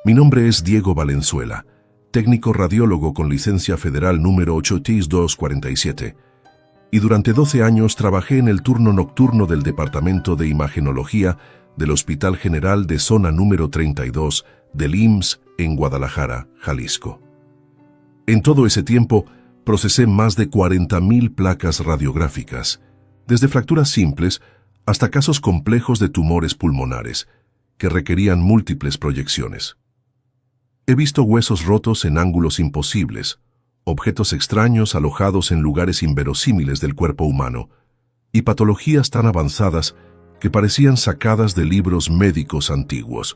Mi nombre es Diego Valenzuela, técnico radiólogo con licencia federal número 8TIS-247, y durante 12 años trabajé en el turno nocturno del Departamento de Imagenología del Hospital General de Zona número 32 del IMSS en Guadalajara, Jalisco. En todo ese tiempo, procesé más de 40,000 placas radiográficas, desde fracturas simples hasta casos complejos de tumores pulmonares, que requerían múltiples proyecciones. He visto huesos rotos en ángulos imposibles, objetos extraños alojados en lugares inverosímiles del cuerpo humano, y patologías tan avanzadas que parecían sacadas de libros médicos antiguos.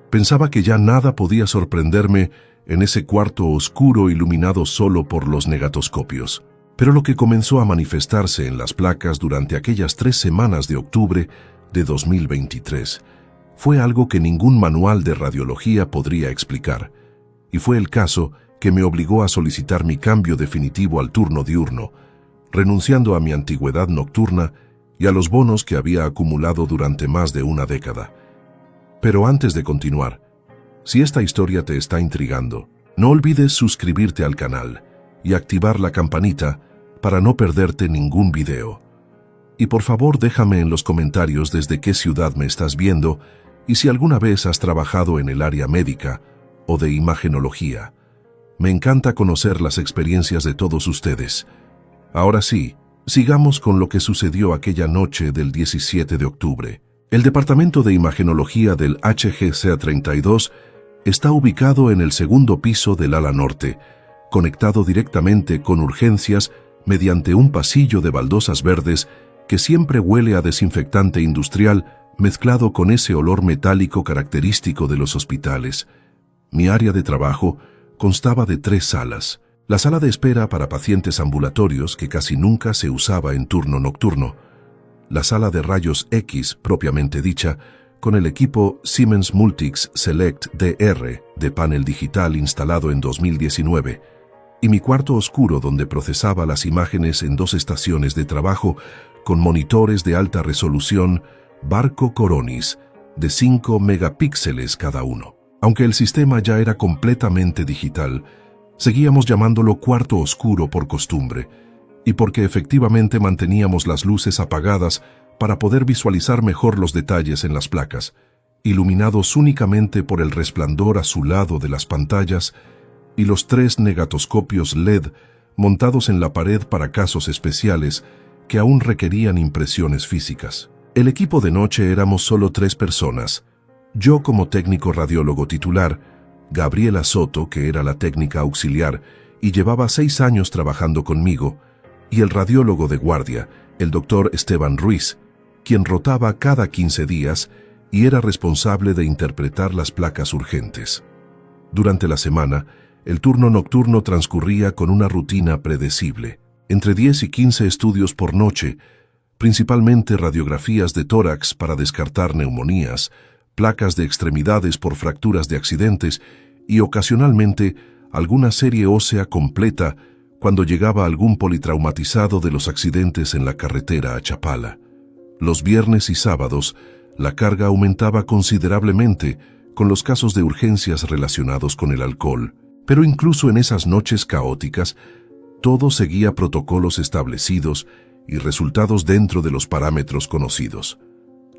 Pensaba que ya nada podía sorprenderme en ese cuarto oscuro iluminado solo por los negatoscopios. Pero lo que comenzó a manifestarse en las placas durante aquellas 3 semanas de octubre de 2023 fue algo que ningún manual de radiología podría explicar, y fue el caso que me obligó a solicitar mi cambio definitivo al turno diurno, renunciando a mi antigüedad nocturna y a los bonos que había acumulado durante más de una década. Pero antes de continuar, si esta historia te está intrigando, no olvides suscribirte al canal y activar la campanita para no perderte ningún video. Y por favor déjame en los comentarios desde qué ciudad me estás viendo y si alguna vez has trabajado en el área médica o de imagenología. Me encanta conocer las experiencias de todos ustedes. Ahora sí, sigamos con lo que sucedió aquella noche del 17 de octubre. El Departamento de Imagenología del HGCA 32 está ubicado en el segundo piso del ala norte, conectado directamente con urgencias mediante un pasillo de baldosas verdes que siempre huele a desinfectante industrial mezclado con ese olor metálico característico de los hospitales. Mi área de trabajo constaba de 3 salas. La sala de espera para pacientes ambulatorios, que casi nunca se usaba en turno nocturno. La sala de rayos X, propiamente dicha, con el equipo Siemens Multics Select DR de panel digital instalado en 2019, y mi cuarto oscuro donde procesaba las imágenes en 2 estaciones de trabajo con monitores de alta resolución Barco Coronis de 5 megapíxeles cada uno. Aunque el sistema ya era completamente digital, seguíamos llamándolo cuarto oscuro por costumbre, y porque efectivamente manteníamos las luces apagadas para poder visualizar mejor los detalles en las placas, iluminados únicamente por el resplandor azulado de las pantallas y los 3 negatoscopios LED montados en la pared para casos especiales que aún requerían impresiones físicas. El equipo de noche éramos solo 3 personas, yo como técnico radiólogo titular, Gabriela Soto, que era la técnica auxiliar y llevaba 6 años trabajando conmigo, y el radiólogo de guardia, el doctor Esteban Ruiz, quien rotaba cada 15 días y era responsable de interpretar las placas urgentes. Durante la semana, el turno nocturno transcurría con una rutina predecible, entre 10 y 15 estudios por noche, principalmente radiografías de tórax para descartar neumonías, placas de extremidades por fracturas de accidentes y ocasionalmente alguna serie ósea completa cuando llegaba algún politraumatizado de los accidentes en la carretera a Chapala. Los viernes y sábados, la carga aumentaba considerablemente con los casos de urgencias relacionados con el alcohol, pero incluso en esas noches caóticas, todo seguía protocolos establecidos y resultados dentro de los parámetros conocidos.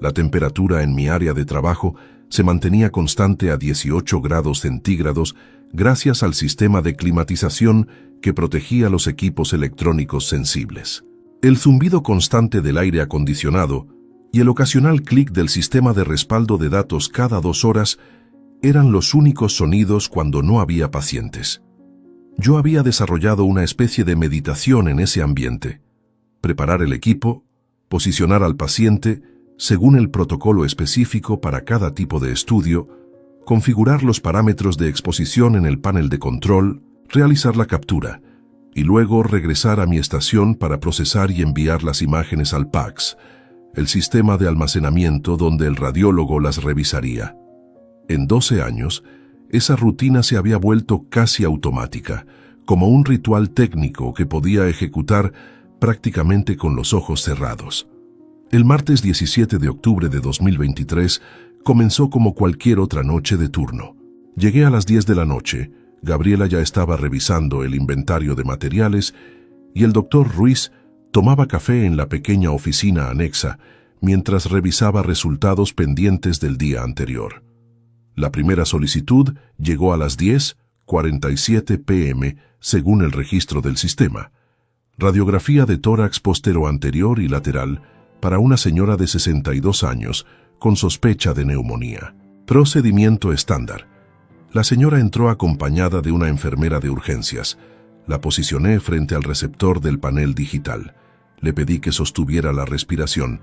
La temperatura en mi área de trabajo se mantenía constante a 18 grados centígrados gracias al sistema de climatización que protegía los equipos electrónicos sensibles. El zumbido constante del aire acondicionado y el ocasional clic del sistema de respaldo de datos cada 2 horas eran los únicos sonidos cuando no había pacientes. Yo había desarrollado una especie de meditación en ese ambiente. Preparar el equipo, posicionar al paciente según el protocolo específico para cada tipo de estudio, configurar los parámetros de exposición en el panel de control, realizar la captura y luego regresar a mi estación para procesar y enviar las imágenes al PACS, el sistema de almacenamiento donde el radiólogo las revisaría. En 12 años, esa rutina se había vuelto casi automática, como un ritual técnico que podía ejecutar prácticamente con los ojos cerrados. El martes 17 de octubre de 2023 comenzó como cualquier otra noche de turno. Llegué a las 10 de la noche. Gabriela ya estaba revisando el inventario de materiales y el doctor Ruiz tomaba café en la pequeña oficina anexa mientras revisaba resultados pendientes del día anterior. La primera solicitud llegó a las 10:47 p.m. según el registro del sistema. Radiografía de tórax postero anterior y lateral para una señora de 62 años con sospecha de neumonía. Procedimiento estándar. La señora entró acompañada de una enfermera de urgencias. La posicioné frente al receptor del panel digital. Le pedí que sostuviera la respiración.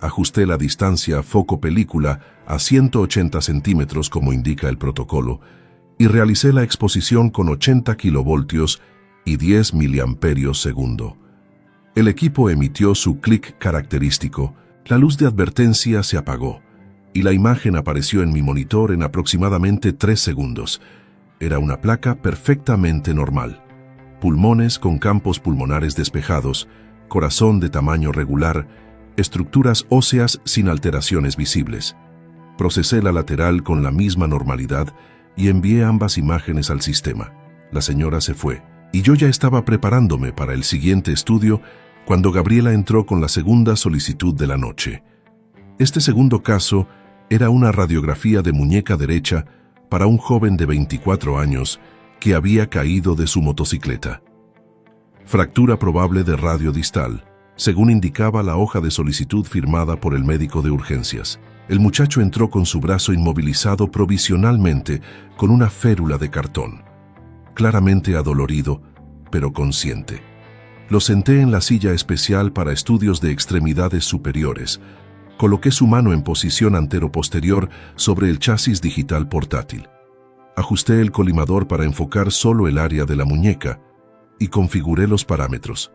Ajusté la distancia foco-película a 180 centímetros como indica el protocolo y realicé la exposición con 80 kilovoltios y 10 miliamperios segundo. El equipo emitió su clic característico, la luz de advertencia se apagó y la imagen apareció en mi monitor en aproximadamente 3 segundos. Era una placa perfectamente normal. Pulmones con campos pulmonares despejados, corazón de tamaño regular, estructuras óseas sin alteraciones visibles. Procesé la lateral con la misma normalidad y envié ambas imágenes al sistema. La señora se fue y yo ya estaba preparándome para el siguiente estudio cuando Gabriela entró con la segunda solicitud de la noche. Este segundo caso era una radiografía de muñeca derecha para un joven de 24 años que había caído de su motocicleta. Fractura probable de radio distal, según indicaba la hoja de solicitud firmada por el médico de urgencias. El muchacho entró con su brazo inmovilizado provisionalmente con una férula de cartón. Claramente adolorido, pero consciente. Lo senté en la silla especial para estudios de extremidades superiores. Coloqué su mano en posición antero-posterior sobre el chasis digital portátil. Ajusté el colimador para enfocar solo el área de la muñeca y configuré los parámetros.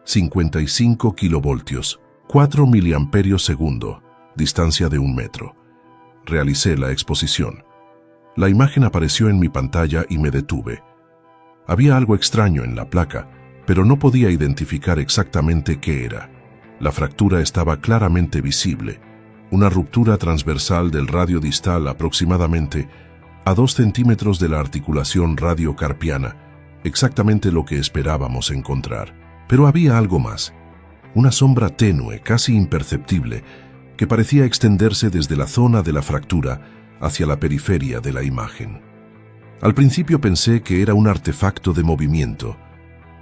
55 kilovoltios, 4 miliamperios segundo, distancia de 1 metro. Realicé la exposición. La imagen apareció en mi pantalla y me detuve. Había algo extraño en la placa, pero no podía identificar exactamente qué era. La fractura estaba claramente visible, una ruptura transversal del radio distal aproximadamente a 2 centímetros de la articulación radiocarpiana, exactamente lo que esperábamos encontrar. Pero había algo más, una sombra tenue, casi imperceptible, que parecía extenderse desde la zona de la fractura hacia la periferia de la imagen. Al principio pensé que era un artefacto de movimiento.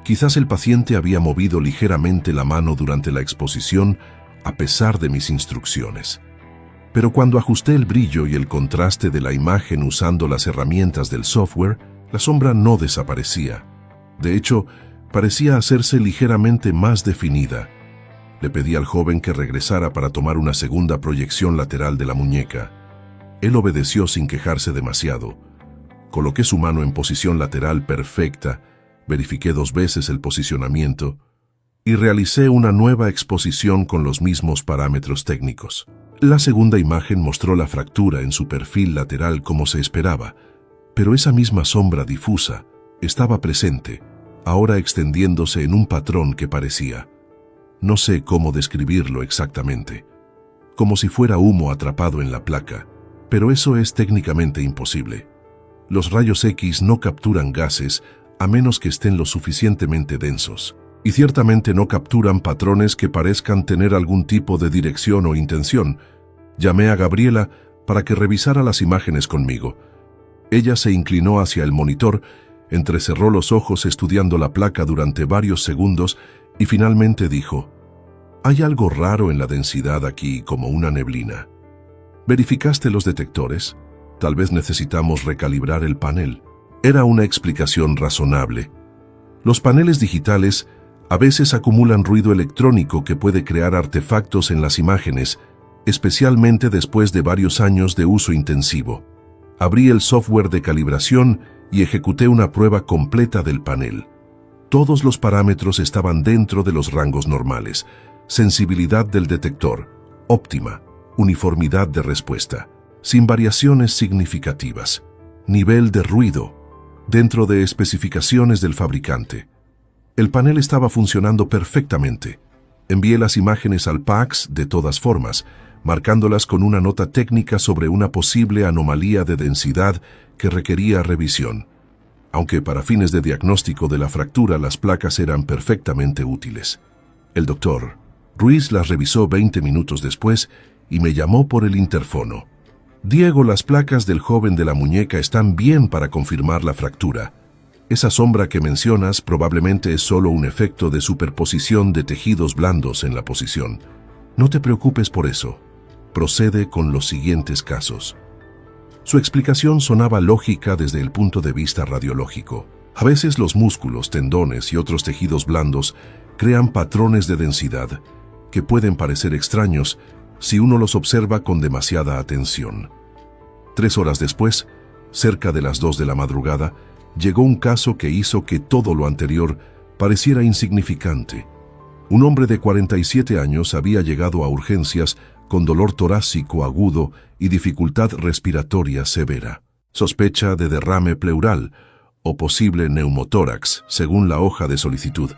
Quizás el paciente había movido ligeramente la mano durante la exposición a pesar de mis instrucciones. Pero cuando ajusté el brillo y el contraste de la imagen usando las herramientas del software, la sombra no desaparecía. De hecho, parecía hacerse ligeramente más definida. Le pedí al joven que regresara para tomar una segunda proyección lateral de la muñeca. Él obedeció sin quejarse demasiado. Coloqué su mano en posición lateral perfecta, verifiqué 2 veces el posicionamiento y realicé una nueva exposición con los mismos parámetros técnicos. La segunda imagen mostró la fractura en su perfil lateral como se esperaba, pero esa misma sombra difusa estaba presente, ahora extendiéndose en un patrón que parecía. No sé cómo describirlo exactamente, como si fuera humo atrapado en la placa, pero eso es técnicamente imposible. Los rayos X no capturan gases a menos que estén lo suficientemente densos, y ciertamente no capturan patrones que parezcan tener algún tipo de dirección o intención. Llamé a Gabriela para que revisara las imágenes conmigo. Ella se inclinó hacia el monitor, entrecerró los ojos estudiando la placa durante varios segundos y finalmente dijo: «Hay algo raro en la densidad aquí, como una neblina. ¿Verificaste los detectores? Tal vez necesitamos recalibrar el panel». Era una explicación razonable. Los paneles digitales a veces acumulan ruido electrónico que puede crear artefactos en las imágenes, especialmente después de varios años de uso intensivo. Abrí el software de calibración y ejecuté una prueba completa del panel. Todos los parámetros estaban dentro de los rangos normales. Sensibilidad del detector, óptima. Uniformidad de respuesta, sin variaciones significativas. Nivel de ruido, dentro de especificaciones del fabricante. El panel estaba funcionando perfectamente. Envié las imágenes al PACS de todas formas. marcándolas con una nota técnica sobre una posible anomalía de densidad que requería revisión, aunque para fines de diagnóstico de la fractura las placas eran perfectamente útiles. El doctor Ruiz las revisó 20 minutos después y me llamó por el interfono. Diego, las placas del joven de la muñeca están bien para confirmar la fractura. Esa sombra que mencionas probablemente es solo un efecto de superposición de tejidos blandos en la posición. No te preocupes por eso. Procede con los siguientes casos. Su explicación sonaba lógica desde el punto de vista radiológico. A veces los músculos, tendones y otros tejidos blandos crean patrones de densidad que pueden parecer extraños si uno los observa con demasiada atención. 3 horas después, cerca de las 2 de la madrugada, llegó un caso que hizo que todo lo anterior pareciera insignificante. Un hombre de 47 años había llegado a urgencias con dolor torácico agudo y dificultad respiratoria severa. Sospecha de derrame pleural o posible neumotórax, según la hoja de solicitud.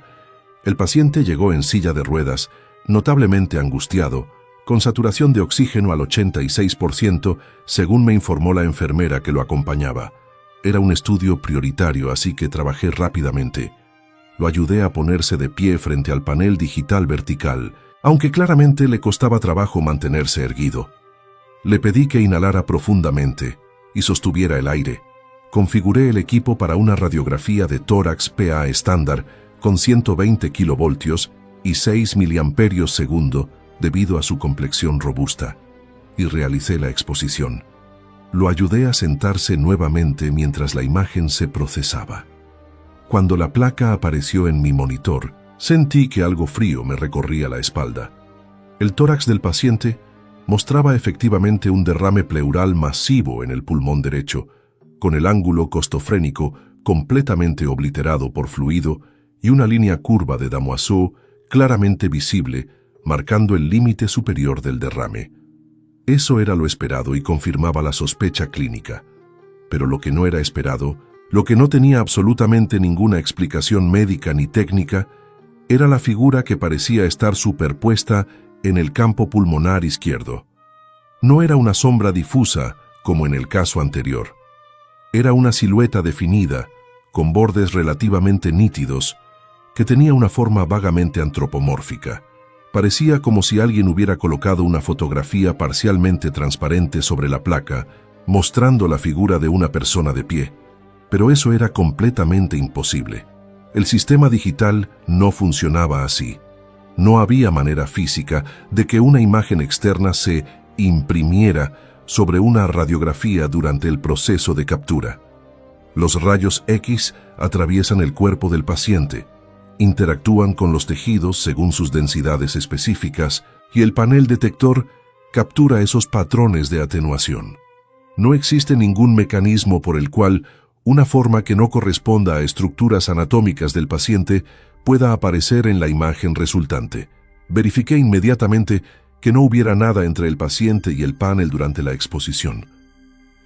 El paciente llegó en silla de ruedas, notablemente angustiado, con saturación de oxígeno al 86%, según me informó la enfermera que lo acompañaba. Era un estudio prioritario, así que trabajé rápidamente. Lo ayudé a ponerse de pie frente al panel digital vertical, aunque claramente le costaba trabajo mantenerse erguido. Le pedí que inhalara profundamente y sostuviera el aire. Configuré el equipo para una radiografía de tórax PA estándar con 120 kilovoltios y 6 miliamperios segundo debido a su complexión robusta, y realicé la exposición. Lo ayudé a sentarse nuevamente mientras la imagen se procesaba. Cuando la placa apareció en mi monitor, sentí que algo frío me recorría la espalda. El tórax del paciente mostraba efectivamente un derrame pleural masivo en el pulmón derecho, con el ángulo costofrénico completamente obliterado por fluido y una línea curva de Damoiseau claramente visible, marcando el límite superior del derrame. Eso era lo esperado y confirmaba la sospecha clínica. Pero lo que no era esperado, lo que no tenía absolutamente ninguna explicación médica ni técnica, era la figura que parecía estar superpuesta en el campo pulmonar izquierdo. No era una sombra difusa, como en el caso anterior. Era una silueta definida, con bordes relativamente nítidos, que tenía una forma vagamente antropomórfica. Parecía como si alguien hubiera colocado una fotografía parcialmente transparente sobre la placa, mostrando la figura de una persona de pie. Pero eso era completamente imposible. El sistema digital no funcionaba así. No había manera física de que una imagen externa se imprimiera sobre una radiografía durante el proceso de captura. Los rayos X atraviesan el cuerpo del paciente, interactúan con los tejidos según sus densidades específicas y el panel detector captura esos patrones de atenuación. No existe ningún mecanismo por el cual una forma que no corresponda a estructuras anatómicas del paciente pueda aparecer en la imagen resultante. Verifiqué inmediatamente que no hubiera nada entre el paciente y el panel durante la exposición.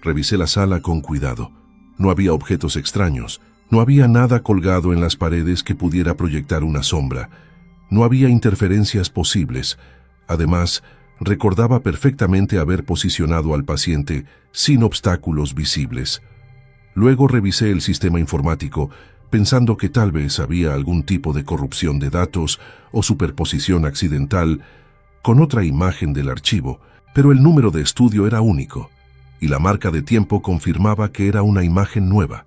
Revisé la sala con cuidado. No había objetos extraños, no había nada colgado en las paredes que pudiera proyectar una sombra, no había interferencias posibles. Además, recordaba perfectamente haber posicionado al paciente sin obstáculos visibles. Luego revisé el sistema informático, pensando que tal vez había algún tipo de corrupción de datos o superposición accidental con otra imagen del archivo, pero el número de estudio era único, y la marca de tiempo confirmaba que era una imagen nueva,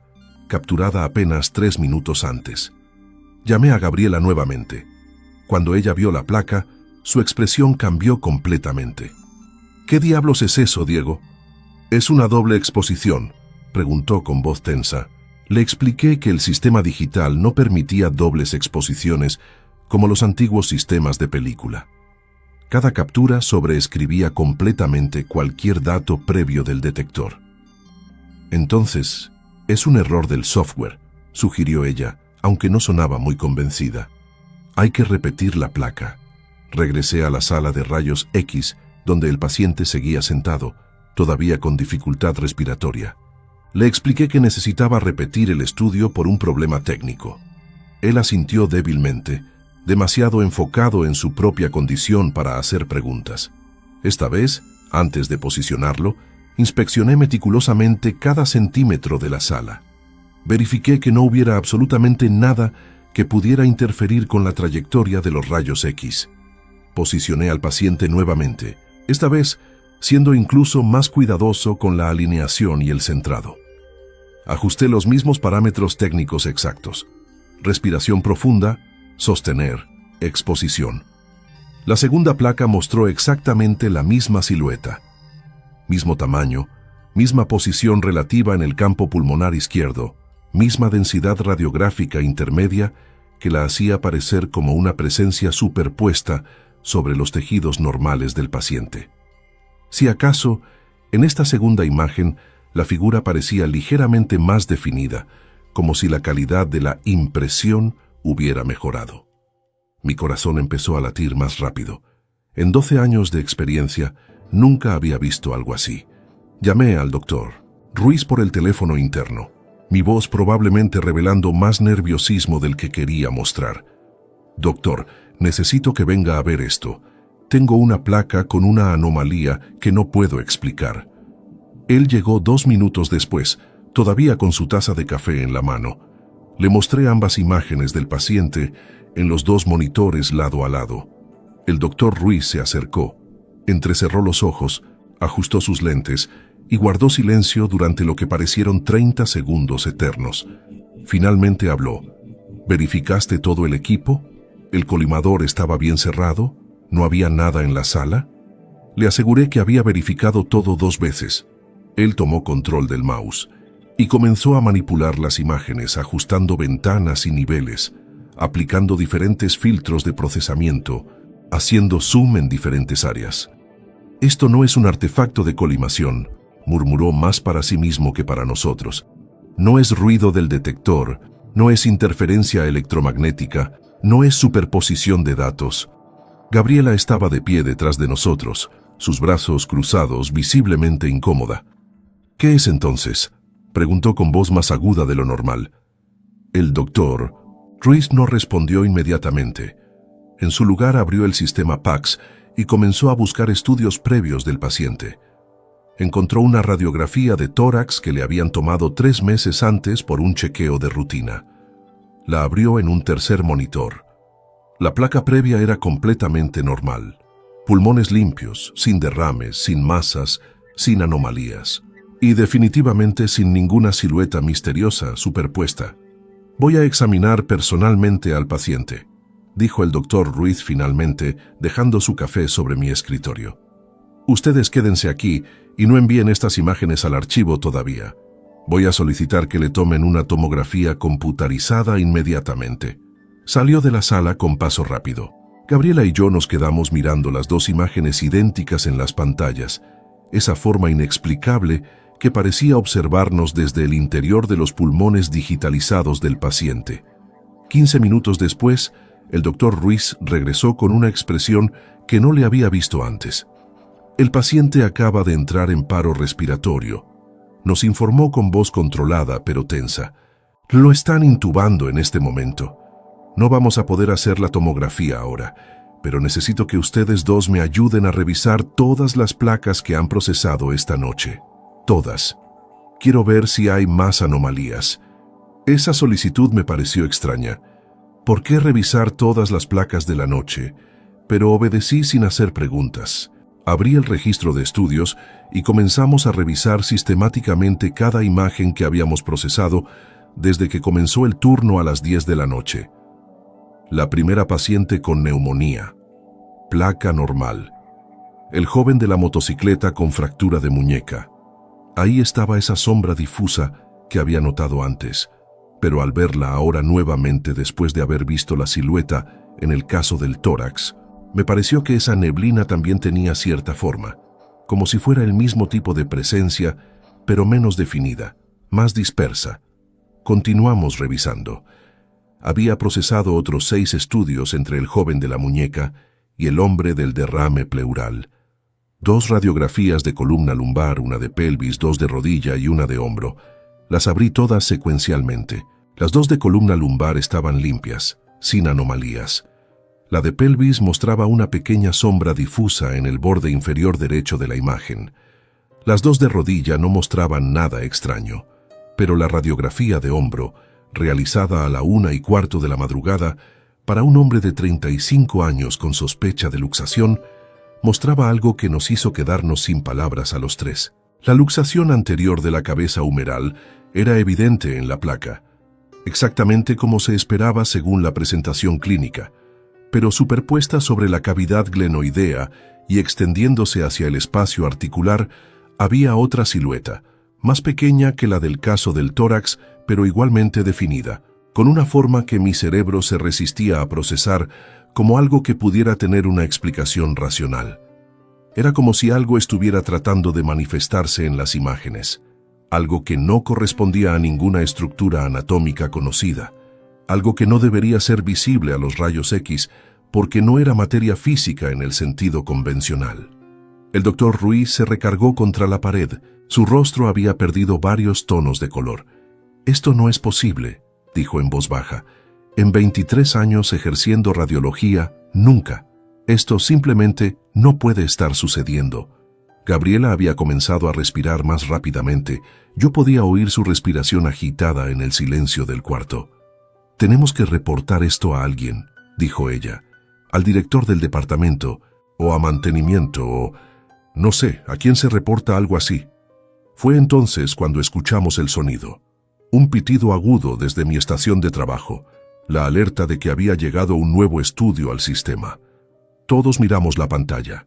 capturada apenas 3 minutos antes. Llamé a Gabriela nuevamente. Cuando ella vio la placa, su expresión cambió completamente. ¿Qué diablos es eso, Diego? ¿Es una doble exposición?, preguntó con voz tensa. Le expliqué que el sistema digital no permitía dobles exposiciones como los antiguos sistemas de película. Cada captura sobreescribía completamente cualquier dato previo del detector. Entonces, es un error del software, sugirió ella, aunque no sonaba muy convencida. Hay que repetir la placa. Regresé a la sala de rayos X, donde el paciente seguía sentado, todavía con dificultad respiratoria. Le expliqué que necesitaba repetir el estudio por un problema técnico. Él asintió débilmente, demasiado enfocado en su propia condición para hacer preguntas. Esta vez, antes de posicionarlo, inspeccioné meticulosamente cada centímetro de la sala. Verifiqué que no hubiera absolutamente nada que pudiera interferir con la trayectoria de los rayos X. Posicioné al paciente nuevamente, esta vez siendo incluso más cuidadoso con la alineación y el centrado. Ajusté los mismos parámetros técnicos exactos: respiración profunda, sostener, exposición. La segunda placa mostró exactamente la misma silueta, mismo tamaño, misma posición relativa en el campo pulmonar izquierdo, misma densidad radiográfica intermedia que la hacía parecer como una presencia superpuesta sobre los tejidos normales del paciente. Si acaso, en esta segunda imagen, la figura parecía ligeramente más definida, como si la calidad de la impresión hubiera mejorado. Mi corazón empezó a latir más rápido. En 12 años de experiencia, nunca había visto algo así. Llamé al doctor Ruiz por el teléfono interno, mi voz probablemente revelando más nerviosismo del que quería mostrar. «Doctor, necesito que venga a ver esto. Tengo una placa con una anomalía que no puedo explicar». Él llegó 2 minutos después, todavía con su taza de café en la mano. Le mostré ambas imágenes del paciente en los 2 monitores lado a lado. El doctor Ruiz se acercó, entrecerró los ojos, ajustó sus lentes y guardó silencio durante lo que parecieron 30 segundos eternos. Finalmente habló. «¿Verificaste todo el equipo? ¿El colimador estaba bien cerrado? ¿No había nada en la sala?» Le aseguré que había verificado todo 2 veces. Él tomó control del mouse y comenzó a manipular las imágenes, ajustando ventanas y niveles, aplicando diferentes filtros de procesamiento, haciendo zoom en diferentes áreas. «Esto no es un artefacto de colimación», murmuró más para sí mismo que para nosotros. «No es ruido del detector, no es interferencia electromagnética, no es superposición de datos». Gabriela estaba de pie detrás de nosotros, sus brazos cruzados, visiblemente incómoda. «¿Qué es entonces?», preguntó con voz más aguda de lo normal. El doctor Ruiz no respondió inmediatamente. En su lugar abrió el sistema PACS y comenzó a buscar estudios previos del paciente. Encontró una radiografía de tórax que le habían tomado 3 meses antes por un chequeo de rutina. La abrió en un tercer monitor. La placa previa era completamente normal. Pulmones limpios, sin derrames, sin masas, sin anomalías. Y definitivamente sin ninguna silueta misteriosa superpuesta. «Voy a examinar personalmente al paciente», dijo el doctor Ruiz finalmente, dejando su café sobre mi escritorio. «Ustedes quédense aquí y no envíen estas imágenes al archivo todavía. Voy a solicitar que le tomen una tomografía computarizada inmediatamente». Salió de la sala con paso rápido. Gabriela y yo nos quedamos mirando las 2 imágenes idénticas en las pantallas, esa forma inexplicable que parecía observarnos desde el interior de los pulmones digitalizados del paciente. 15 minutos después, el doctor Ruiz regresó con una expresión que no le había visto antes. «El paciente acaba de entrar en paro respiratorio», nos informó con voz controlada pero tensa. «Lo están intubando en este momento. No vamos a poder hacer la tomografía ahora, pero necesito que ustedes 2 me ayuden a revisar todas las placas que han procesado esta noche. Todas. Quiero ver si hay más anomalías». Esa solicitud me pareció extraña. ¿Por qué revisar todas las placas de la noche? Pero obedecí sin hacer preguntas. Abrí el registro de estudios y comenzamos a revisar sistemáticamente cada imagen que habíamos procesado desde que comenzó el turno a las 10 de la noche. La primera paciente con neumonía. Placa normal. El joven de la motocicleta con fractura de muñeca. Ahí estaba esa sombra difusa que había notado antes, pero al verla ahora nuevamente después de haber visto la silueta en el caso del tórax, me pareció que esa neblina también tenía cierta forma, como si fuera el mismo tipo de presencia, pero menos definida, más dispersa. Continuamos revisando. Había procesado otros 6 estudios entre el joven de la muñeca y el hombre del derrame pleural. 2 radiografías de columna lumbar, una de pelvis, 2 de rodilla y una de hombro. Las abrí todas secuencialmente. Las 2 de columna lumbar estaban limpias, sin anomalías. La de pelvis mostraba una pequeña sombra difusa en el borde inferior derecho de la imagen. Las dos de rodilla no mostraban nada extraño, pero la radiografía de hombro, realizada a la 1:15 de la madrugada, para un hombre de 35 años con sospecha de luxación, mostraba algo que nos hizo quedarnos sin palabras a los tres. La luxación anterior de la cabeza humeral era evidente en la placa, exactamente como se esperaba según la presentación clínica, pero superpuesta sobre la cavidad glenoidea y extendiéndose hacia el espacio articular, había otra silueta, más pequeña que la del caso del tórax, pero igualmente definida, con una forma que mi cerebro se resistía a procesar como algo que pudiera tener una explicación racional. Era como si algo estuviera tratando de manifestarse en las imágenes, algo que no correspondía a ninguna estructura anatómica conocida, algo que no debería ser visible a los rayos X porque no era materia física en el sentido convencional. El doctor Ruiz se recargó contra la pared. Su rostro había perdido varios tonos de color. «Esto no es posible», dijo en voz baja. «En 23 años ejerciendo radiología, nunca. Esto simplemente no puede estar sucediendo». Gabriela había comenzado a respirar más rápidamente. Yo podía oír su respiración agitada en el silencio del cuarto. «Tenemos que reportar esto a alguien», dijo ella. «Al director del departamento, o a mantenimiento, o... no sé, ¿a quién se reporta algo así?» Fue entonces cuando escuchamos el sonido. Un pitido agudo desde mi estación de trabajo, la alerta de que había llegado un nuevo estudio al sistema. Todos miramos la pantalla.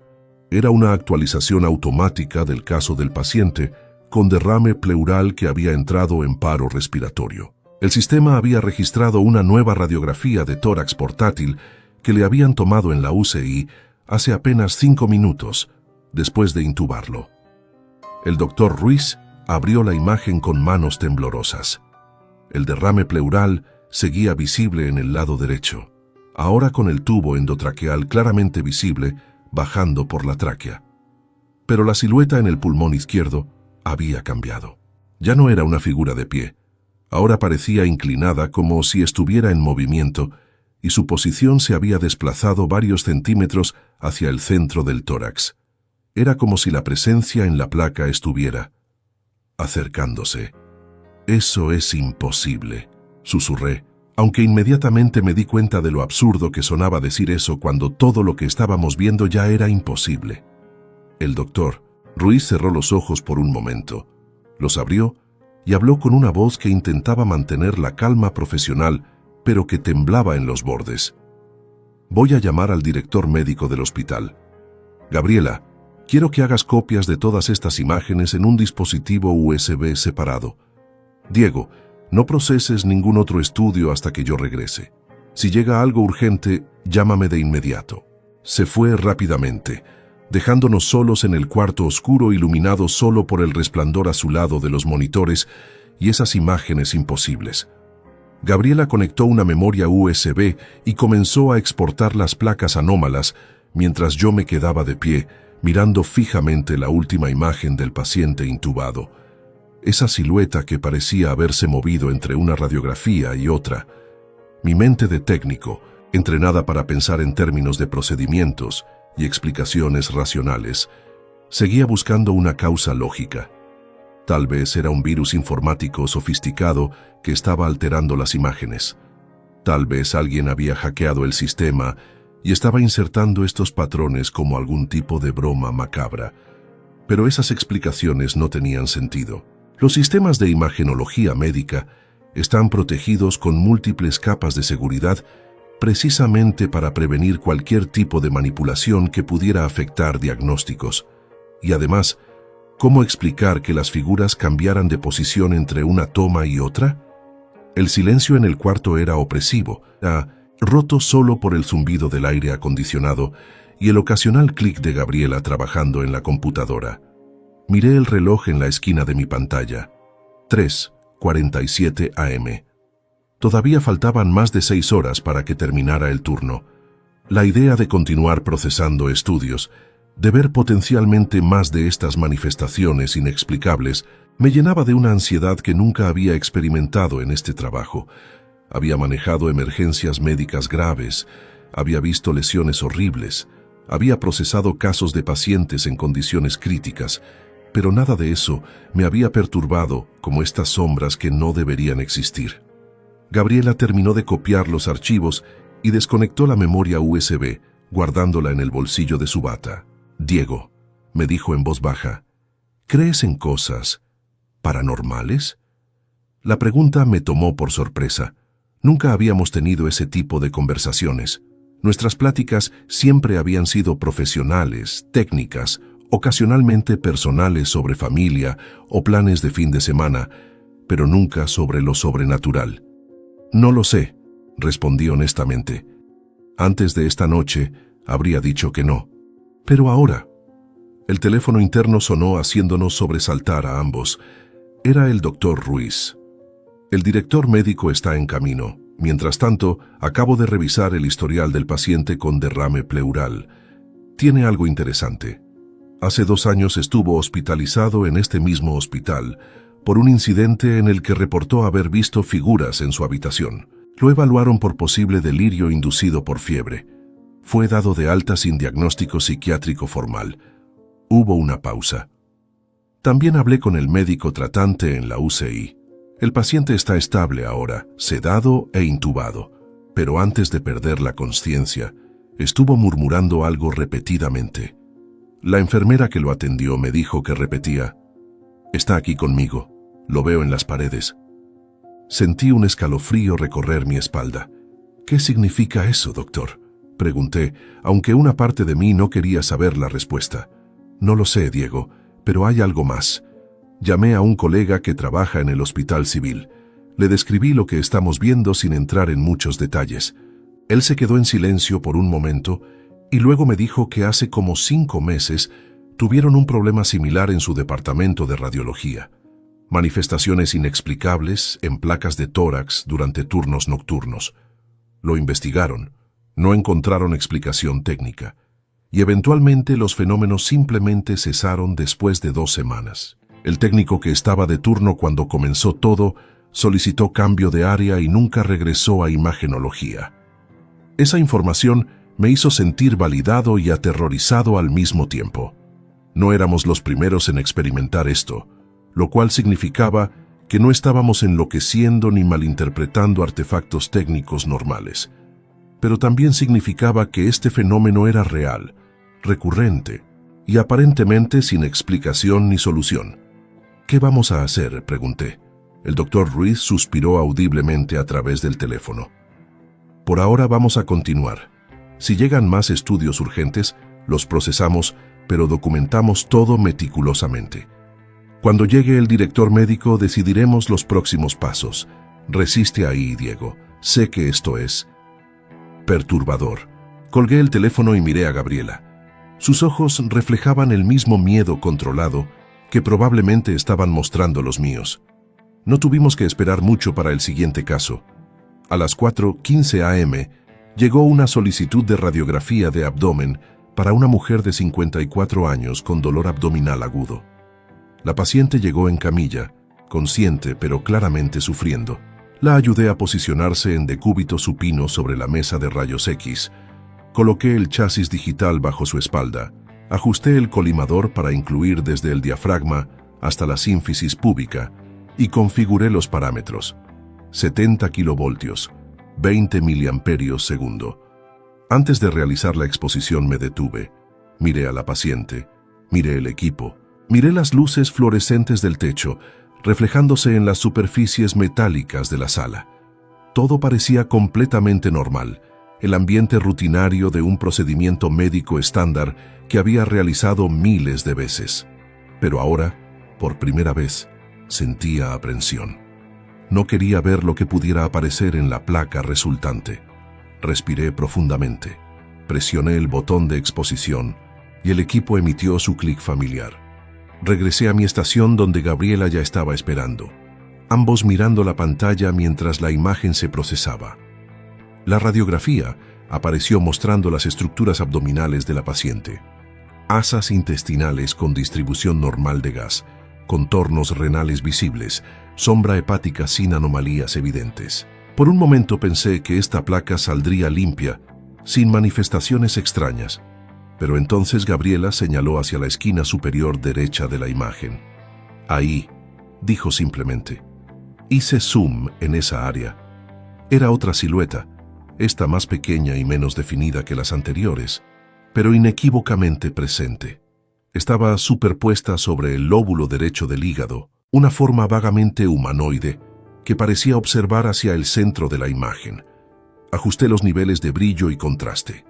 Era una actualización automática del caso del paciente con derrame pleural que había entrado en paro respiratorio. El sistema había registrado una nueva radiografía de tórax portátil que le habían tomado en la UCI hace apenas 5 minutos, después de intubarlo. El doctor Ruiz abrió la imagen con manos temblorosas. El derrame pleural seguía visible en el lado derecho, ahora con el tubo endotraqueal claramente visible bajando por la tráquea. Pero la silueta en el pulmón izquierdo había cambiado. Ya no era una figura de pie. Ahora parecía inclinada como si estuviera en movimiento y su posición se había desplazado varios centímetros hacia el centro del tórax. Era como si la presencia en la placa estuviera acercándose. «Eso es imposible», susurré, aunque inmediatamente me di cuenta de lo absurdo que sonaba decir eso cuando todo lo que estábamos viendo ya era imposible. El doctor Ruiz cerró los ojos por un momento, los abrió y habló con una voz que intentaba mantener la calma profesional, pero que temblaba en los bordes. «Voy a llamar al director médico del hospital. Gabriela, quiero que hagas copias de todas estas imágenes en un dispositivo USB separado. Diego, no proceses ningún otro estudio hasta que yo regrese. Si llega algo urgente, llámame de inmediato». Se fue rápidamente, dejándonos solos en el cuarto oscuro iluminado solo por el resplandor azulado de los monitores y esas imágenes imposibles. Gabriela conectó una memoria USB y comenzó a exportar las placas anómalas mientras yo me quedaba de pie, mirando fijamente la última imagen del paciente intubado. Esa silueta que parecía haberse movido entre una radiografía y otra. Mi mente de técnico, entrenada para pensar en términos de procedimientos y explicaciones racionales, seguía buscando una causa lógica. Tal vez era un virus informático sofisticado que estaba alterando las imágenes. Tal vez alguien había hackeado el sistema y estaba insertando estos patrones como algún tipo de broma macabra. Pero esas explicaciones no tenían sentido. Los sistemas de imagenología médica están protegidos con múltiples capas de seguridad precisamente para prevenir cualquier tipo de manipulación que pudiera afectar diagnósticos. Y además, ¿cómo explicar que las figuras cambiaran de posición entre una toma y otra? El silencio en el cuarto era opresivo, roto solo por el zumbido del aire acondicionado y el ocasional clic de Gabriela trabajando en la computadora. Miré el reloj en la esquina de mi pantalla. 3:47 AM. Todavía faltaban más de 6 horas para que terminara el turno. La idea de continuar procesando estudios, de ver potencialmente más de estas manifestaciones inexplicables, me llenaba de una ansiedad que nunca había experimentado en este trabajo. Había manejado emergencias médicas graves, había visto lesiones horribles, había procesado casos de pacientes en condiciones críticas, pero nada de eso me había perturbado como estas sombras que no deberían existir. Gabriela terminó de copiar los archivos y desconectó la memoria USB, guardándola en el bolsillo de su bata. «Diego», me dijo en voz baja, «¿crees en cosas paranormales?» La pregunta me tomó por sorpresa. Nunca habíamos tenido ese tipo de conversaciones. Nuestras pláticas siempre habían sido profesionales, técnicas, ocasionalmente personales sobre familia o planes de fin de semana, pero nunca sobre lo sobrenatural. «No lo sé», respondí honestamente. Antes de esta noche habría dicho que no. Pero ahora... El teléfono interno sonó haciéndonos sobresaltar a ambos. Era el doctor Ruiz. «El director médico está en camino. Mientras tanto, acabo de revisar el historial del paciente con derrame pleural. Tiene algo interesante. Hace 2 años estuvo hospitalizado en este mismo hospital por un incidente en el que reportó haber visto figuras en su habitación. Lo evaluaron por posible delirio inducido por fiebre. Fue dado de alta sin diagnóstico psiquiátrico formal. Hubo una pausa. También hablé con el médico tratante en la UCI. El paciente está estable ahora, sedado e intubado, pero antes de perder la consciencia, estuvo murmurando algo repetidamente. La enfermera que lo atendió me dijo que repetía: «Está aquí conmigo, lo veo en las paredes». Sentí un escalofrío recorrer mi espalda. «¿Qué significa eso, doctor?», pregunté, aunque una parte de mí no quería saber la respuesta. «No lo sé, Diego, pero hay algo más». Llamé a un colega que trabaja en el hospital civil. Le describí lo que estamos viendo sin entrar en muchos detalles. Él se quedó en silencio por un momento y luego me dijo que hace como 5 meses tuvieron un problema similar en su departamento de radiología. Manifestaciones inexplicables en placas de tórax durante turnos nocturnos. Lo investigaron, no encontraron explicación técnica, y eventualmente los fenómenos simplemente cesaron después de 2 semanas. El técnico que estaba de turno cuando comenzó todo solicitó cambio de área y nunca regresó a imagenología. Esa información me hizo sentir validado y aterrorizado al mismo tiempo. No éramos los primeros en experimentar esto, lo cual significaba que no estábamos enloqueciendo ni malinterpretando artefactos técnicos normales. Pero también significaba que este fenómeno era real, recurrente y aparentemente sin explicación ni solución. «¿Qué vamos a hacer?», pregunté. El doctor Ruiz suspiró audiblemente a través del teléfono. «Por ahora vamos a continuar. Si llegan más estudios urgentes, los procesamos, pero documentamos todo meticulosamente. Cuando llegue el director médico decidiremos los próximos pasos. Resiste ahí, Diego. Sé que esto es perturbador». Colgué el teléfono y miré a Gabriela. Sus ojos reflejaban el mismo miedo controlado que probablemente estaban mostrando los míos. No tuvimos que esperar mucho para el siguiente caso. A las 4:15 am llegó una solicitud de radiografía de abdomen para una mujer de 54 años con dolor abdominal agudo. La paciente llegó en camilla, consciente pero claramente sufriendo. La ayudé a posicionarse en decúbito supino sobre la mesa de rayos X. Coloqué el chasis digital bajo su espalda. Ajusté el colimador para incluir desde el diafragma hasta la sínfisis púbica y configuré los parámetros. 70 kilovoltios, 20 miliamperios segundo. Antes de realizar la exposición me detuve. Miré a la paciente, miré el equipo, miré las luces fluorescentes del techo, reflejándose en las superficies metálicas de la sala. Todo parecía completamente normal, el ambiente rutinario de un procedimiento médico estándar que había realizado miles de veces. Pero ahora, por primera vez, sentía aprensión. No quería ver lo que pudiera aparecer en la placa resultante. Respiré profundamente, presioné el botón de exposición y el equipo emitió su clic familiar. Regresé a mi estación donde Gabriela ya estaba esperando, ambos mirando la pantalla mientras la imagen se procesaba. La radiografía apareció mostrando las estructuras abdominales de la paciente. Asas intestinales con distribución normal de gas, contornos renales visibles, sombra hepática sin anomalías evidentes. Por un momento pensé que esta placa saldría limpia, sin manifestaciones extrañas. Pero entonces Gabriela señaló hacia la esquina superior derecha de la imagen. Ahí, dijo simplemente. Hice zoom en esa área. Era otra silueta, esta más pequeña y menos definida que las anteriores, pero inequívocamente presente. Estaba superpuesta sobre el lóbulo derecho del hígado, una forma vagamente humanoide que parecía observar hacia el centro de la imagen. Ajusté los niveles de brillo y contraste.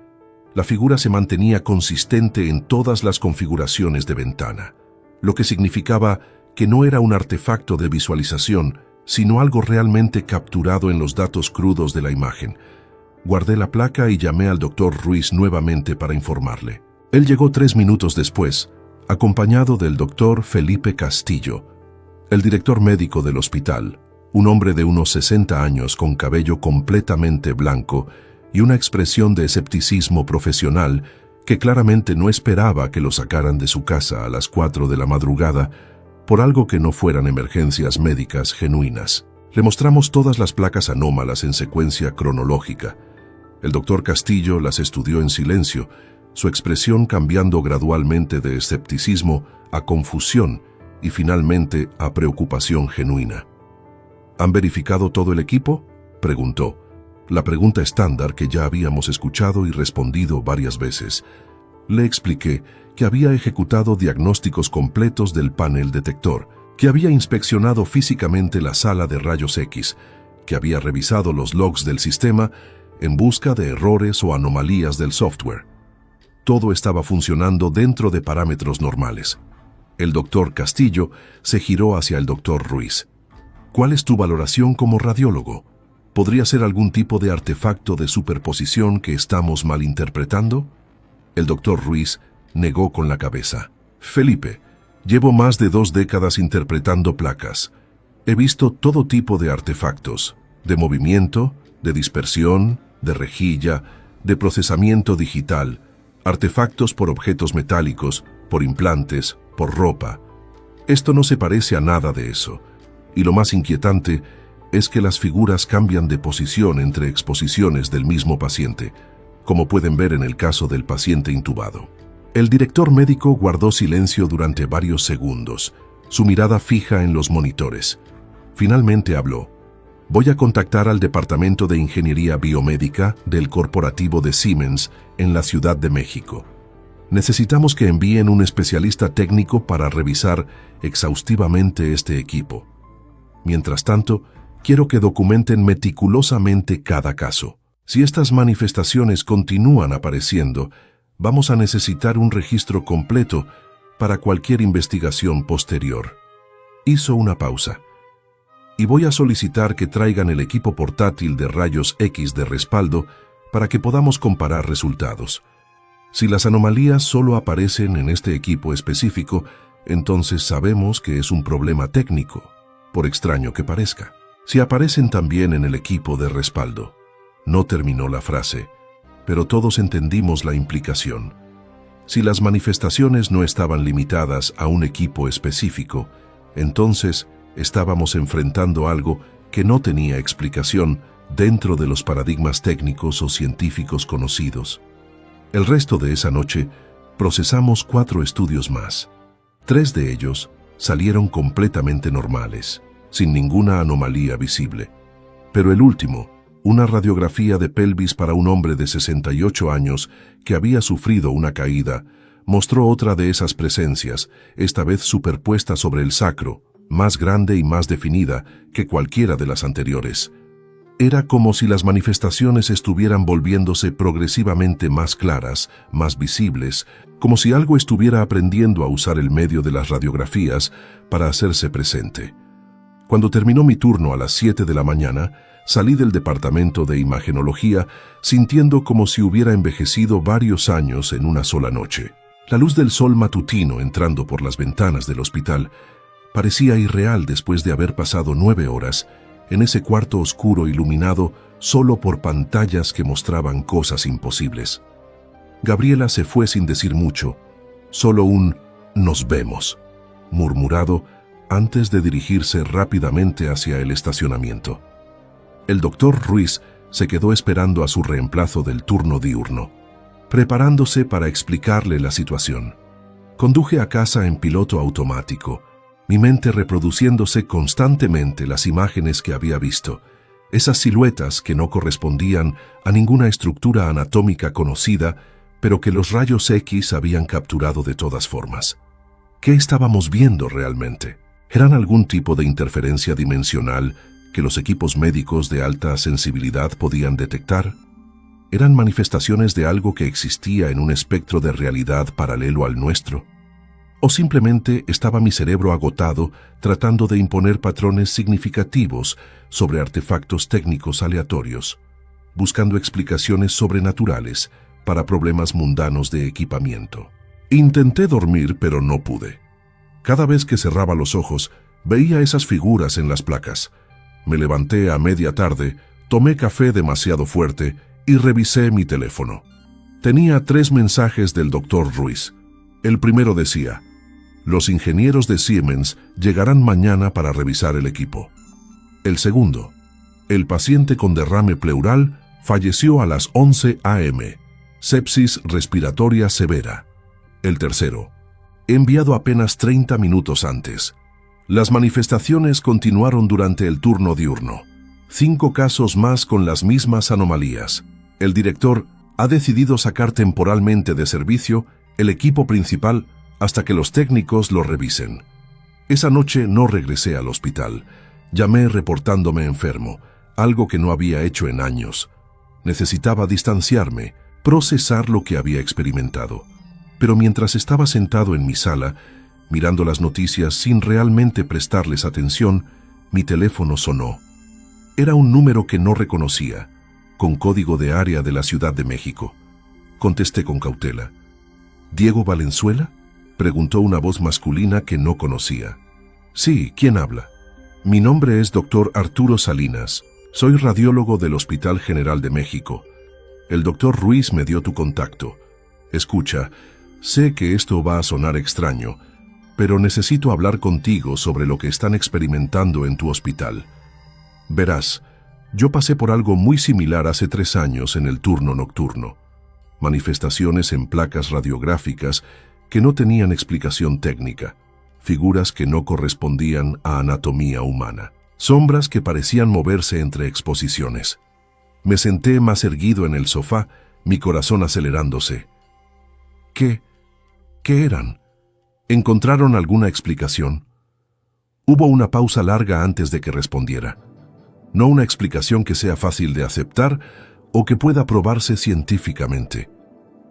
La figura se mantenía consistente en todas las configuraciones de ventana, lo que significaba que no era un artefacto de visualización, sino algo realmente capturado en los datos crudos de la imagen. Guardé la placa y llamé al doctor Ruiz nuevamente para informarle. Él llegó 3 minutos después, acompañado del doctor Felipe Castillo, el director médico del hospital, un hombre de unos 60 años con cabello completamente blanco y una expresión de escepticismo profesional que claramente no esperaba que lo sacaran de su casa a las 4 de la madrugada por algo que no fueran emergencias médicas genuinas. Le mostramos todas las placas anómalas en secuencia cronológica. El doctor Castillo las estudió en silencio, su expresión cambiando gradualmente de escepticismo a confusión y finalmente a preocupación genuina. ¿Han verificado todo el equipo?, preguntó. La pregunta estándar que ya habíamos escuchado y respondido varias veces. Le expliqué que había ejecutado diagnósticos completos del panel detector, que había inspeccionado físicamente la sala de rayos X, que había revisado los logs del sistema en busca de errores o anomalías del software. Todo estaba funcionando dentro de parámetros normales. El doctor Castillo se giró hacia el doctor Ruiz. ¿Cuál es tu valoración como radiólogo? ¿Podría ser algún tipo de artefacto de superposición que estamos malinterpretando? El doctor Ruiz negó con la cabeza. Felipe, llevo más de 2 décadas interpretando placas. He visto todo tipo de artefactos, de movimiento, de dispersión, de rejilla, de procesamiento digital, artefactos por objetos metálicos, por implantes, por ropa. Esto no se parece a nada de eso. Y lo más inquietante es que las figuras cambian de posición entre exposiciones del mismo paciente, como pueden ver en el caso del paciente intubado. El director médico guardó silencio durante varios segundos, su mirada fija en los monitores. Finalmente habló. Voy a contactar al Departamento de Ingeniería Biomédica del Corporativo de Siemens en la Ciudad de México. Necesitamos que envíen un especialista técnico para revisar exhaustivamente este equipo. Mientras tanto, quiero que documenten meticulosamente cada caso. Si estas manifestaciones continúan apareciendo, vamos a necesitar un registro completo para cualquier investigación posterior. Hizo una pausa. Y voy a solicitar que traigan el equipo portátil de rayos X de respaldo para que podamos comparar resultados. Si las anomalías solo aparecen en este equipo específico, entonces sabemos que es un problema técnico, por extraño que parezca. Si aparecen también en el equipo de respaldo. No terminó la frase, pero todos entendimos la implicación. Si las manifestaciones no estaban limitadas a un equipo específico, entonces estábamos enfrentando algo que no tenía explicación dentro de los paradigmas técnicos o científicos conocidos. El resto de esa noche procesamos 4 estudios más. 3 de ellos salieron completamente normales, sin ninguna anomalía visible. Pero el último, una radiografía de pelvis para un hombre de 68 años que había sufrido una caída, mostró otra de esas presencias, esta vez superpuesta sobre el sacro, más grande y más definida que cualquiera de las anteriores. Era como si las manifestaciones estuvieran volviéndose progresivamente más claras, más visibles, como si algo estuviera aprendiendo a usar el medio de las radiografías para hacerse presente. Cuando terminó mi turno a las 7 de la mañana, salí del departamento de imagenología sintiendo como si hubiera envejecido varios años en una sola noche. La luz del sol matutino entrando por las ventanas del hospital parecía irreal después de haber pasado 9 horas en ese cuarto oscuro iluminado solo por pantallas que mostraban cosas imposibles. Gabriela se fue sin decir mucho, solo un «nos vemos», murmurado antes de dirigirse rápidamente hacia el estacionamiento. El doctor Ruiz se quedó esperando a su reemplazo del turno diurno, preparándose para explicarle la situación. Conduje a casa en piloto automático, mi mente reproduciéndose constantemente las imágenes que había visto, esas siluetas que no correspondían a ninguna estructura anatómica conocida, pero que los rayos X habían capturado de todas formas. ¿Qué estábamos viendo realmente? ¿Eran algún tipo de interferencia dimensional que los equipos médicos de alta sensibilidad podían detectar? ¿Eran manifestaciones de algo que existía en un espectro de realidad paralelo al nuestro? ¿O simplemente estaba mi cerebro agotado tratando de imponer patrones significativos sobre artefactos técnicos aleatorios, buscando explicaciones sobrenaturales para problemas mundanos de equipamiento? Intenté dormir, pero no pude. Cada vez que cerraba los ojos, veía esas figuras en las placas. Me levanté a media tarde, tomé café demasiado fuerte y revisé mi teléfono. Tenía 3 mensajes del Dr. Ruiz. El primero decía: los ingenieros de Siemens llegarán mañana para revisar el equipo. El segundo: el paciente con derrame pleural falleció a las 11 a.m. Sepsis respiratoria severa. El tercero: enviado apenas 30 minutos antes. Las manifestaciones continuaron durante el turno diurno. 5 casos más con las mismas anomalías. El director ha decidido sacar temporalmente de servicio el equipo principal hasta que los técnicos lo revisen. Esa noche no regresé al hospital. Llamé reportándome enfermo, algo que no había hecho en años. Necesitaba distanciarme, procesar lo que había experimentado. Pero mientras estaba sentado en mi sala, mirando las noticias sin realmente prestarles atención, mi teléfono sonó. Era un número que no reconocía, con código de área de la Ciudad de México. Contesté con cautela. ¿Diego Valenzuela?, preguntó una voz masculina que no conocía. Sí, ¿quién habla? Mi nombre es Dr. Arturo Salinas. Soy radiólogo del Hospital General de México. El Dr. Ruiz me dio tu contacto. Escucha, sé que esto va a sonar extraño, pero necesito hablar contigo sobre lo que están experimentando en tu hospital. Verás, yo pasé por algo muy similar hace 3 años en el turno nocturno. Manifestaciones en placas radiográficas que no tenían explicación técnica, figuras que no correspondían a anatomía humana, sombras que parecían moverse entre exposiciones. Me senté más erguido en el sofá, mi corazón acelerándose. ¿Qué eran? ¿Encontraron alguna explicación? Hubo una pausa larga antes de que respondiera. No una explicación que sea fácil de aceptar o que pueda probarse científicamente.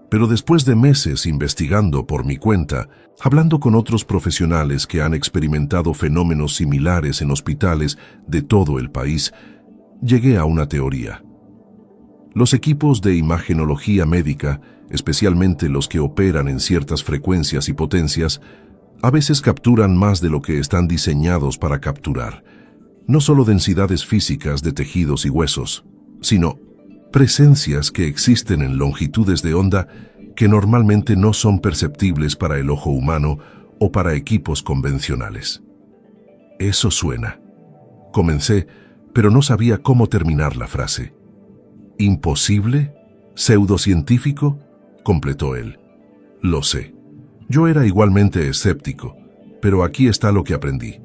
Pero después de meses investigando por mi cuenta, hablando con otros profesionales que han experimentado fenómenos similares en hospitales de todo el país, llegué a una teoría. Los equipos de imagenología médica, especialmente los que operan en ciertas frecuencias y potencias, a veces capturan más de lo que están diseñados para capturar. No solo densidades físicas de tejidos y huesos, sino presencias que existen en longitudes de onda que normalmente no son perceptibles para el ojo humano o para equipos convencionales. Eso suena. Comencé, pero no sabía cómo terminar la frase. ¿Imposible? ¿Pseudocientífico?, completó él. Lo sé. Yo era igualmente escéptico, pero aquí está lo que aprendí.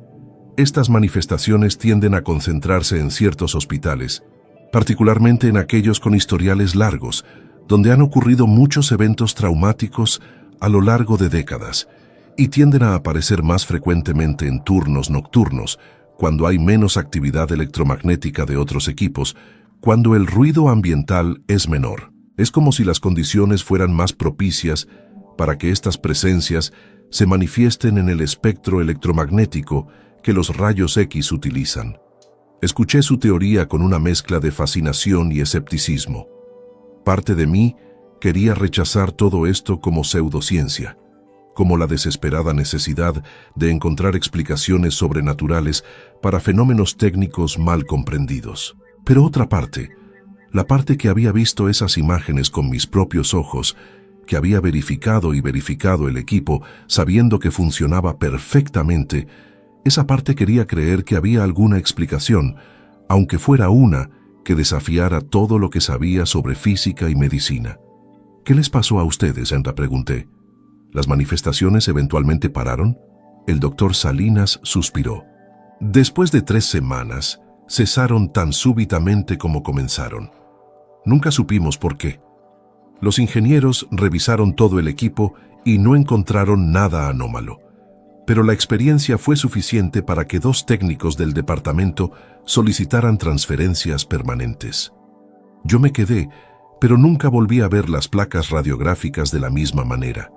Estas manifestaciones tienden a concentrarse en ciertos hospitales, particularmente en aquellos con historiales largos, donde han ocurrido muchos eventos traumáticos a lo largo de décadas, y tienden a aparecer más frecuentemente en turnos nocturnos, cuando hay menos actividad electromagnética de otros equipos, cuando el ruido ambiental es menor. Es como si las condiciones fueran más propicias para que estas presencias se manifiesten en el espectro electromagnético que los rayos X utilizan. Escuché su teoría con una mezcla de fascinación y escepticismo. Parte de mí quería rechazar todo esto como pseudociencia, como la desesperada necesidad de encontrar explicaciones sobrenaturales para fenómenos técnicos mal comprendidos. Pero otra parte, la parte que había visto esas imágenes con mis propios ojos, que había verificado el equipo sabiendo que funcionaba perfectamente, esa parte quería creer que había alguna explicación, aunque fuera una, que desafiara todo lo que sabía sobre física y medicina. ¿Qué les pasó a ustedes?, pregunté. ¿Las manifestaciones eventualmente pararon? El doctor Salinas suspiró. Después de 3 semanas, cesaron tan súbitamente como comenzaron. Nunca supimos por qué. Los ingenieros revisaron todo el equipo y no encontraron nada anómalo. Pero la experiencia fue suficiente para que 2 técnicos del departamento solicitaran transferencias permanentes. Yo me quedé, pero nunca volví a ver las placas radiográficas de la misma manera.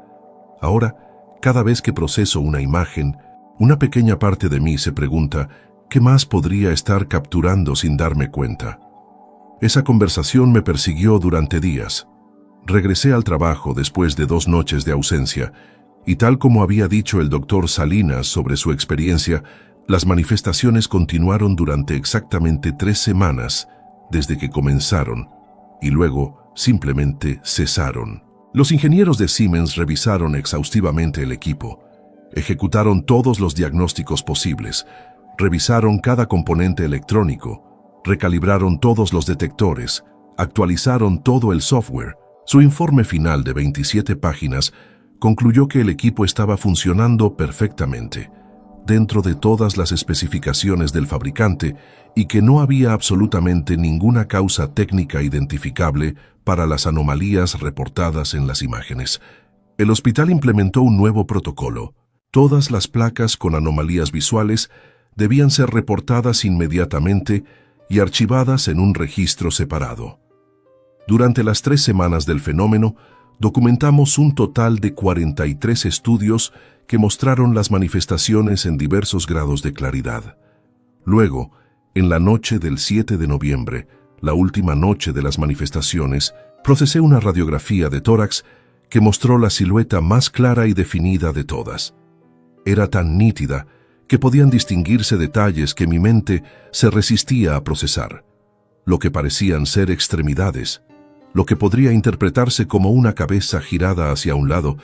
Ahora, cada vez que proceso una imagen, una pequeña parte de mí se pregunta, ¿qué más podría estar capturando sin darme cuenta? Esa conversación me persiguió durante días. Regresé al trabajo después de 2 noches de ausencia, y tal como había dicho el doctor Salinas sobre su experiencia, las manifestaciones continuaron durante exactamente 3 semanas desde que comenzaron, y luego simplemente cesaron. Los ingenieros de Siemens revisaron exhaustivamente el equipo, ejecutaron todos los diagnósticos posibles, revisaron cada componente electrónico, recalibraron todos los detectores, actualizaron todo el software. Su informe final de 27 páginas concluyó que el equipo estaba funcionando perfectamente, dentro de todas las especificaciones del fabricante, y que no había absolutamente ninguna causa técnica identificable para las anomalías reportadas en las imágenes. El hospital implementó un nuevo protocolo. Todas las placas con anomalías visuales debían ser reportadas inmediatamente y archivadas en un registro separado. Durante las 3 semanas del fenómeno, documentamos un total de 43 estudios que mostraron las manifestaciones en diversos grados de claridad. Luego, en la noche del 7 de noviembre, la última noche de las manifestaciones, procesé una radiografía de tórax que mostró la silueta más clara y definida de todas. Era tan nítida que podían distinguirse detalles que mi mente se resistía a procesar, lo que parecían ser extremidades, lo que podría interpretarse como una cabeza girada hacia un lado,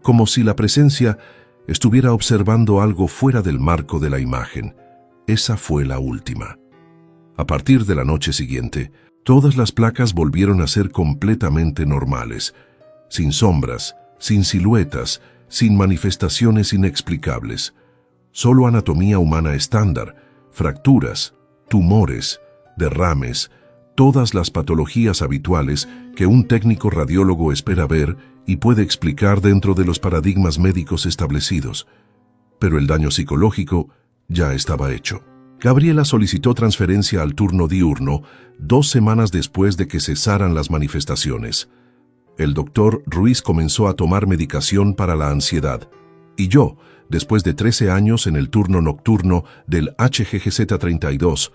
como si la presencia estuviera observando algo fuera del marco de la imagen. Esa fue la última. A partir de la noche siguiente, todas las placas volvieron a ser completamente normales, sin sombras, sin siluetas, sin manifestaciones inexplicables. Solo anatomía humana estándar, fracturas, tumores, derrames, todas las patologías habituales que un técnico radiólogo espera ver y puede explicar dentro de los paradigmas médicos establecidos. Pero el daño psicológico ya estaba hecho. Gabriela solicitó transferencia al turno diurno 2 semanas después de que cesaran las manifestaciones. El doctor Ruiz comenzó a tomar medicación para la ansiedad, y yo, después de 13 años en el turno nocturno del HGGZ32,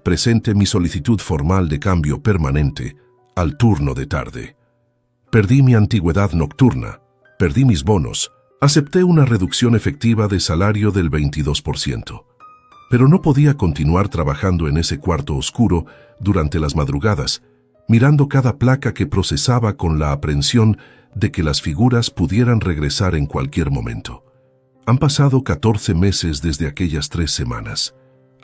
presenté mi solicitud formal de cambio permanente al turno de tarde. Perdí mi antigüedad nocturna, perdí mis bonos, acepté una reducción efectiva de salario del 22%. Pero no podía continuar trabajando en ese cuarto oscuro durante las madrugadas, mirando cada placa que procesaba con la aprensión de que las figuras pudieran regresar en cualquier momento. Han pasado 14 meses desde aquellas 3 semanas.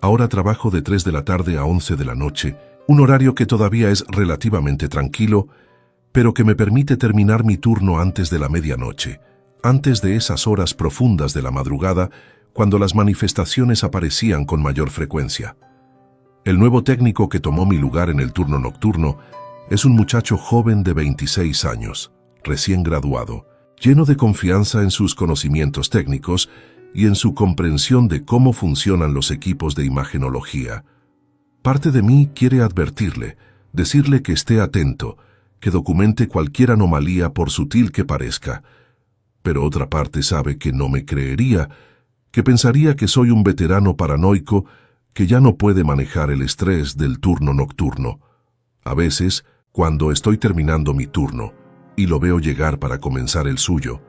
Ahora trabajo de 3 de la tarde a 11 de la noche, un horario que todavía es relativamente tranquilo, pero que me permite terminar mi turno antes de la medianoche, antes de esas horas profundas de la madrugada, cuando las manifestaciones aparecían con mayor frecuencia. El nuevo técnico que tomó mi lugar en el turno nocturno es un muchacho joven de 26 años, recién graduado, lleno de confianza en sus conocimientos técnicos y en su comprensión de cómo funcionan los equipos de imagenología. Parte de mí quiere advertirle, decirle que esté atento, que documente cualquier anomalía por sutil que parezca, pero otra parte sabe que no me creería, que pensaría que soy un veterano paranoico que ya no puede manejar el estrés del turno nocturno. A veces, cuando estoy terminando mi turno y lo veo llegar para comenzar el suyo,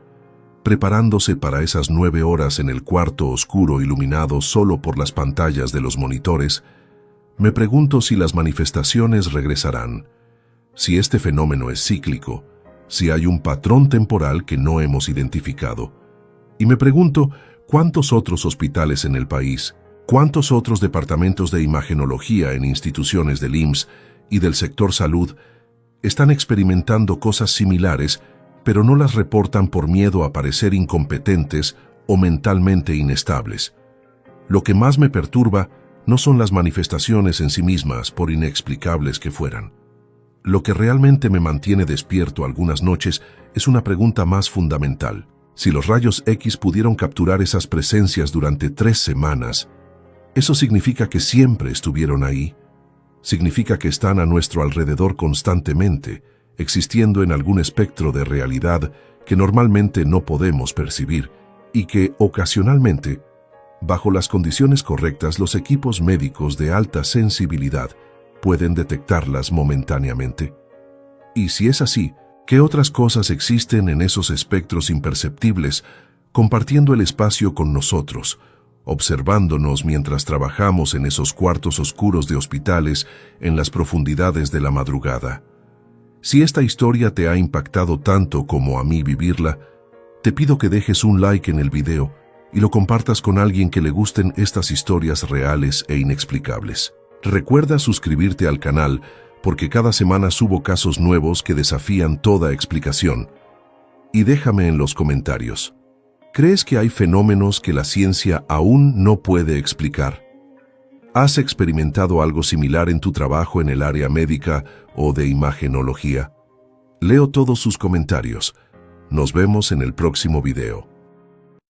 preparándose para esas 9 horas en el cuarto oscuro iluminado solo por las pantallas de los monitores, me pregunto si las manifestaciones regresarán, si este fenómeno es cíclico, si hay un patrón temporal que no hemos identificado. Y me pregunto cuántos otros hospitales en el país ¿Cuántos otros departamentos de imagenología en instituciones del IMSS y del sector salud están experimentando cosas similares, pero no las reportan por miedo a parecer incompetentes o mentalmente inestables? Lo que más me perturba no son las manifestaciones en sí mismas, por inexplicables que fueran. Lo que realmente me mantiene despierto algunas noches es una pregunta más fundamental. Si los rayos X pudieron capturar esas presencias durante 3 semanas, ¿eso significa que siempre estuvieron ahí? ¿Significa que están a nuestro alrededor constantemente, existiendo en algún espectro de realidad que normalmente no podemos percibir y que, ocasionalmente, bajo las condiciones correctas, los equipos médicos de alta sensibilidad pueden detectarlas momentáneamente? Y si es así, ¿qué otras cosas existen en esos espectros imperceptibles, compartiendo el espacio con nosotros, observándonos mientras trabajamos en esos cuartos oscuros de hospitales en las profundidades de la madrugada? Si esta historia te ha impactado tanto como a mí vivirla, te pido que dejes un like en el video y lo compartas con alguien que le gusten estas historias reales e inexplicables. Recuerda suscribirte al canal porque cada semana subo casos nuevos que desafían toda explicación. Y déjame en los comentarios: ¿crees que hay fenómenos que la ciencia aún no puede explicar? ¿Has experimentado algo similar en tu trabajo en el área médica o de imagenología? Leo todos sus comentarios. Nos vemos en el próximo video.